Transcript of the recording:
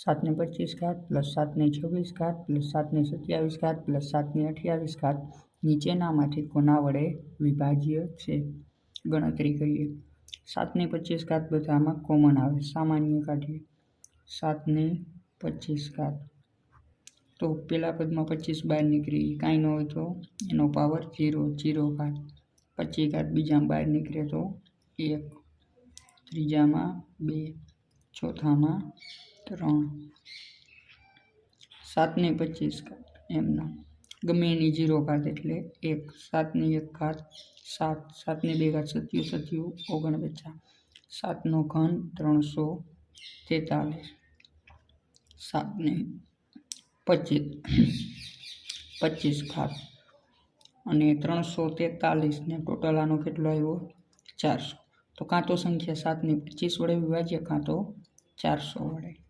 7 ને 25 ઘાત પ્લસ 7 ને 26 ઘાત પ્લસ 7 ને 27 ઘાત પ્લસ 7 ને 28 ઘાત નીચેનામાંથી કોના વડે વિભાજ્ય છે? ગણતરી કરીએ. 7 ને 25 ઘાત બધામાં કોમન આવે, સામાન્ય કાઢીએ. 7 ને 25 ઘાત તો પેલા પદમાં 25 બહાર નીકળી, કાંઈ ન હોય તો એનો પાવર 0, 0 ઘાત. 25 ઘાત બીજામાં બહાર નીકળે તો 1, ત્રીજામાં 2, ચોથામાં 3. 7 ને 25 ઘાત એમના ગમે એની 0 ઘાત એટલે 1. 7 ની 1 ઘાત 7, 7 ની 2 ઘાત 27, 49. 7 નો ઘન 343. 7 ને 25 ઘાત અને 343 ને ટોટલ આનો કેટલો આવ્યો? 400. તો કાં તો સંખ્યા 7 ને 25 વડે વિભાજ્ય, કાં તો 400 વડે.